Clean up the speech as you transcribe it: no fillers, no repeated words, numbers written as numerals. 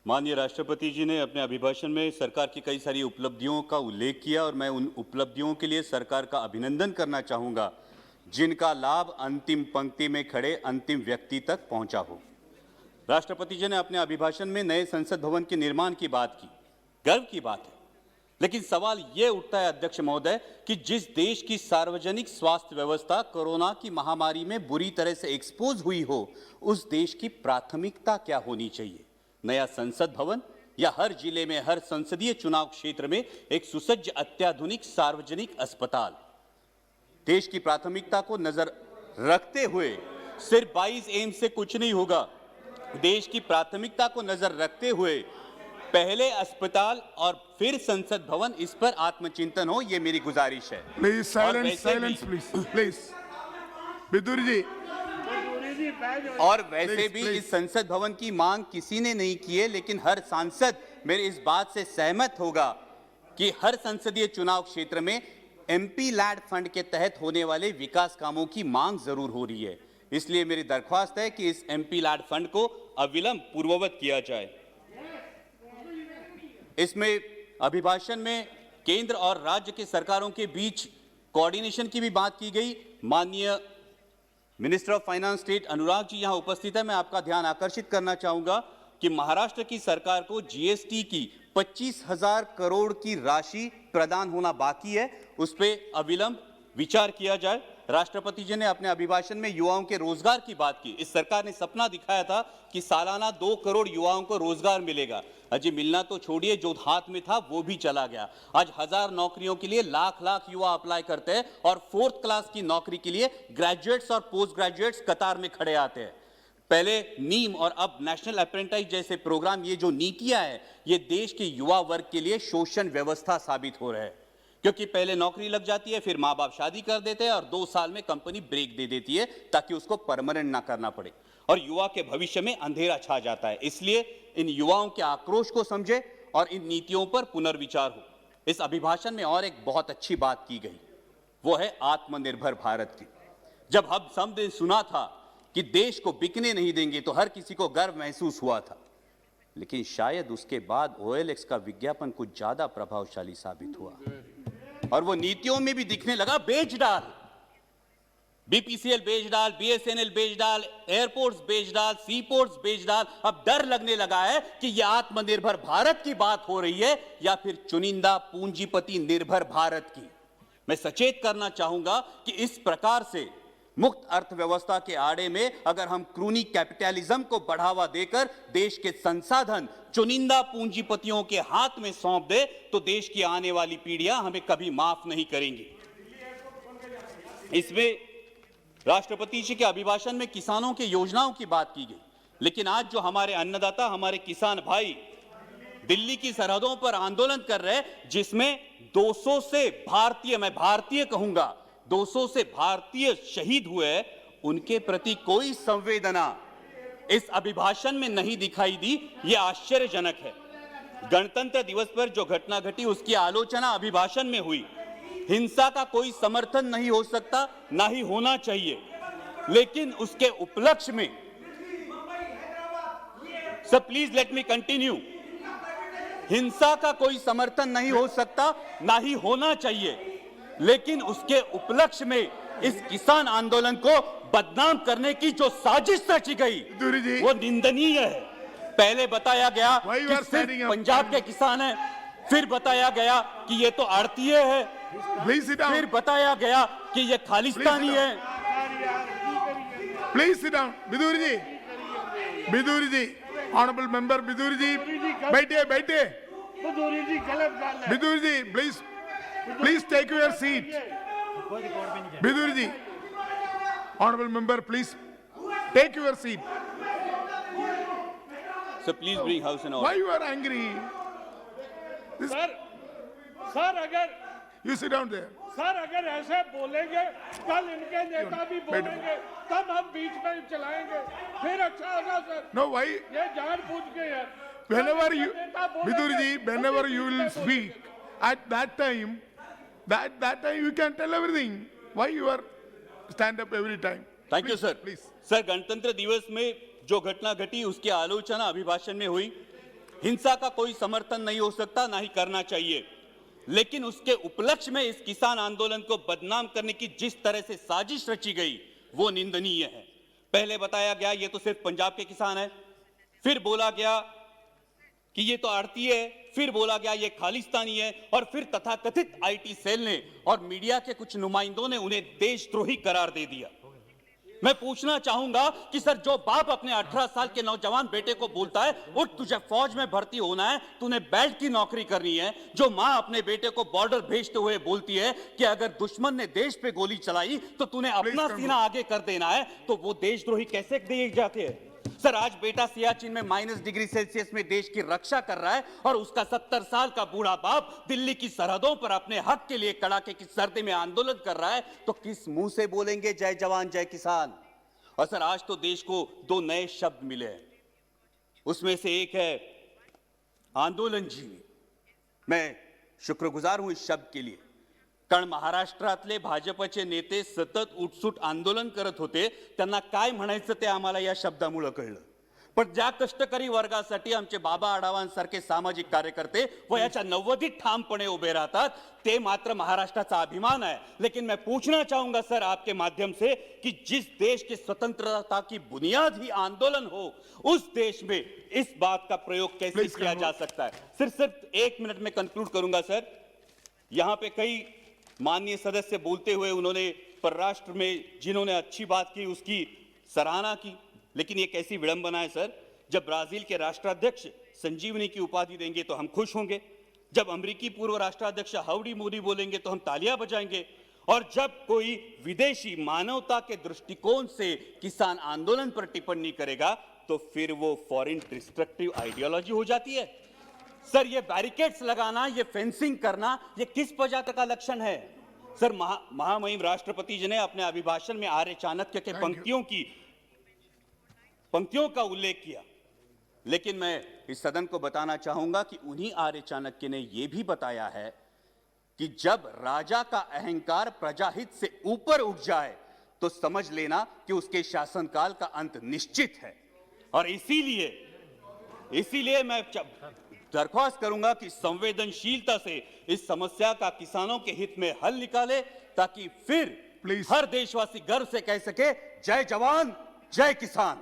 माननीय राष्ट्रपति जी ने अपने अभिभाषण में सरकार की कई सारी उपलब्धियों का उल्लेख किया और मैं उन उपलब्धियों के लिए सरकार का अभिनंदन करना चाहूँगा जिनका लाभ अंतिम पंक्ति में खड़े अंतिम व्यक्ति तक पहुँचा हो। राष्ट्रपति जी ने अपने अभिभाषण में नए संसद भवन के निर्माण की बात की, गर्व की बात है। लेकिन सवाल ये उठता है अध्यक्ष महोदय कि जिस देश की सार्वजनिक स्वास्थ्य व्यवस्था कोरोना की महामारी में बुरी तरह से एक्सपोज हुई हो, उस देश की प्राथमिकता क्या होनी चाहिए? नया संसद भवन या हर जिले में हर संसदीय चुनाव क्षेत्र में एक सुसज्ज अत्याधुनिक सार्वजनिक अस्पताल? देश की प्राथमिकता को नजर रखते हुए सिर्फ 22 एम्स से कुछ नहीं होगा। देश की प्राथमिकता को नजर रखते हुए पहले अस्पताल और फिर संसद भवन, इस पर आत्मचिंतन हो, ये मेरी गुजारिश है। Please silence, silence please, please. Vidur ji. और वैसे भी इस संसद भवन की मांग किसी ने नहीं की है, लेकिन हर सांसद मेरे इस बात से सहमत होगा कि हर संसदीय चुनाव क्षेत्र में एमपी लैड फंड के तहत होने वाले विकास कामों की मांग जरूर हो रही है। इसलिए मेरी दरख्वास्त है कि इस एमपी लैड फंड को अविलंब पूर्ववत किया जाए। इसमें अभिभाषण में केंद्र और राज्य के सरकारों के बीच कोऑर्डिनेशन की भी बात की गई। माननीय minister of finance state Anurag ji यहां उपस्थित है। मैं आपका ध्यान आकर्षित करना चाहूंगा कि महाराष्ट्र की सरकार को जीएसटी की 25,000 करोड़ की राशि प्रदान होना बाकी है, उस पर अविलंब विचार किया जाए। राष्ट्रपति जी ने अपने अभिभाषण में युवाओं के रोजगार की बात की। इस सरकार ने सपना दिखाया था कि सालाना 2 करोड़ युवाओं को रोजगार मिलेगा। अजय मिलना तो छोड़िए, जो हाथ में था वो भी चला गया। आज 1000 नौकरियों के लिए लाख लाख युवा अप्लाई करते हैं और 4th क्लास की नौकरी के लिए ग्रेजुएट्स और पोस्ट ग्रेजुएट्स कतार में खड़े आते हैं। पहले नीम और अब नेशनल अप्रेंटिस जैसे प्रोग्राम, ये जो नीतियां हैं, ये देश के युवा वर्ग के लिए शोषण व्यवस्था साबित हो रहा है। क्योंकि पहले नौकरी लग जाती है, फिर माँ बाप शादी कर देते हैं और 2 साल में कंपनी ब्रेक दे देती है ताकि उसको परमानेंट ना करना पड़े और युवा के भविष्य में अंधेरा छा जाता है। इसलिए इन युवाओं के आक्रोश को समझे और इन नीतियों पर पुनर्विचार हो। इस अभिभाषण में और एक बहुत अच्छी बात की गई, वो है आत्मनिर्भर भारत की। जब हम सबने सुना था कि देश को बिकने नहीं देंगे तो हर किसी को गर्व महसूस हुआ था, लेकिन शायद उसके बाद OLX का विज्ञापन कुछ ज्यादा प्रभावशाली साबित हुआ और वो नीतियों में भी दिखने लगा। बेच डाल, BPCL बेच डाल, BSNL बेच डाल, एयरपोर्ट्स बेच डाल, सीपोर्ट्स बेच डाल। अब डर लगने लगा है कि यह आत्मनिर्भर भारत की बात हो रही है या फिर चुनिंदा पूंजीपति निर्भर भारत की। मैं सचेत करना चाहूंगा कि इस प्रकार से मुक्त अर्थव्यवस्था के आड़े में अगर हम क्रूनी कैपिटलिज्म को बढ़ावा देकर देश के संसाधन चुनिंदा पूंजीपतियों के हाथ में सौंप दे तो देश की आने वाली पीढ़ियां हमें कभी माफ नहीं करेंगी। इसमें राष्ट्रपति जी के अभिभाषण में किसानों की योजनाओं की बात की गई, लेकिन आज जो हमारे अन्नदाता, हमारे किसान भाई दिल्ली की सरहदों पर आंदोलन कर रहे हैं, जिसमें 200 से भारतीय, मैं भारतीय कहूंगा, 200 से भारतीय शहीद हुए, उनके प्रति कोई संवेदना इस अभिभाषण में नहीं दिखाई दी। यह आश्चर्यजनक है। गणतंत्र दिवस पर जो घटना घटी उसकी आलोचना अभिभाषण में हुई। हिंसा का कोई समर्थन नहीं हो सकता, ना ही होना चाहिए, लेकिन उसके उपलक्ष्य में, sir please let me continue, हिंसा का कोई समर्थन नहीं हो सकता, ना ही होना चाहिए, लेकिन उसके उपलक्ष्य में इस किसान आंदोलन को बदनाम करने की जो साजिश रची गई वो निंदनीय है। पहले बताया गया कि सिर्फ पंजाब के किसान हैं, फिर बताया गया कि ये तो आड़तीय है, फिर बताया गया कि ये खालिस्तानी है। Please sit down. Vidur ji, Vidur ji, honourable member Vidur ji, बैठिए बैठिए। Vidur ji please take your seat. Vidur ji, honourable member please take your seat. So please bring house in order. Why you are angry? Sir अगर You sit down there. Sir अगर ऐसे बोलेंगे, कल इनके नेता भी बोलेंगे, तब हम बीच में चलाएंगे, फिर अच्छा होगा सर। No, why? ये जानबूझ के है। Whenever you, Vidur ji, whenever you will speak, at that time you can tell everything. Why you are stand up every time? Thank you, sir. Please. Sir, गणतंत्र दिवस में जो घटना घटी उसकी आलोचना अभिभाषण में हुई। हिंसा का कोई समर्थन नहीं हो सकता, ना ही करना चाहिए, लेकिन उसके उपलक्ष्य में इस किसान आंदोलन को बदनाम करने की जिस तरह से साजिश रची गई वो निंदनीय है। पहले बताया गया ये तो सिर्फ पंजाब के किसान है, फिर बोला गया कि ये तो आड़ती है, फिर बोला गया ये खालिस्तानी है, और फिर तथाकथित आईटी सेल ने और मीडिया के कुछ नुमाइंदों ने उन्हें देशद्रोही करार दे दिया। मैं पूछना चाहूंगा कि सर, जो बाप अपने 18 साल के नौजवान बेटे को बोलता है उठ तुझे फौज में भर्ती होना है, तूने बेल्ट की नौकरी करनी है, जो मां अपने बेटे को बॉर्डर भेजते हुए बोलती है कि अगर दुश्मन ने देश पे गोली चलाई तो तूने अपना सीना आगे कर देना है, तो वो देशद्रोही कैसे दिए जाते हैं? सर, आज बेटा सियाचिन में -डिग्री सेल्सियस में देश की रक्षा कर रहा है और उसका 70 साल का बूढ़ा बाप दिल्ली की सरहदों पर अपने हक के लिए कड़ाके की सर्दी में आंदोलन कर रहा है, तो किस मुंह से बोलेंगे जय जवान जय किसान? और सर, आज तो देश को 2 नए शब्द मिले हैं, उसमें से एक है आंदोलन जीवी। मैं शुक्रगुजार हूं इस शब्द के लिए, कारण महाराष्ट्रातले भाजपचे नेते सतत उठसूट आंदोलन करत होते, त्यांना काय म्हणायचं ते आम्हाला या शब्दामुळे कळलं। पण ज्या कष्टकरी वर्गासाठी आमचे बाबा आढावांसारखे सामाजिक कार्यकर्ते वयाच्या 90 ठामपणे उभे राहतात, ते मात्र महाराष्ट्राचा अभिमान है। लेकिन मैं पूछना चाहूंगा सर आपके माध्यम से कि जिस देश की स्वतंत्रता की बुनियाद ही आंदोलन हो, उस देश में इस बात का प्रयोग कैसे किया जा सकता है? सिर्फ 1 मिनट में कंक्लूड करूंगा सर। यहां पे कई माननीय सदस्य बोलते हुए उन्होंने परराष्ट्र में जिन्होंने अच्छी बात की उसकी सराहना की, लेकिन ये कैसी विडंबना है सर, जब ब्राजील के राष्ट्राध्यक्ष संजीवनी की उपाधि देंगे तो हम खुश होंगे, जब अमेरिकी पूर्व राष्ट्राध्यक्ष हाउडी मोदी बोलेंगे तो हम तालियां बजाएंगे, और जब कोई विदेशी मानवता के दृष्टिकोण से किसान आंदोलन पर टिप्पणी करेगा तो फिर वो फॉरेन डिस्ट्रक्टिव आइडियोलॉजी हो जाती है। सर, ये बैरिकेड्स लगाना, ये फेंसिंग करना, ये किस प्रजाति का लक्षण है? सर, महामहिम राष्ट्रपति जी ने अपने अभिभाषण में आर्य चाणक्य के पंक्तियों का उल्लेख किया, लेकिन मैं इस सदन को बताना चाहूंगा कि उन्हीं आर्य चाणक्य ने यह भी बताया है कि जब राजा का अहंकार प्रजाहित से ऊपर उठ जाए तो समझ लेना कि उसके शासनकाल का अंत निश्चित है। और इसीलिए मैं दरख्वास्त करूंगा कि संवेदनशीलता से इस समस्या का किसानों के हित में हल निकाले, ताकि फिर हर देशवासी गर्व से कह सके जय जवान जय किसान।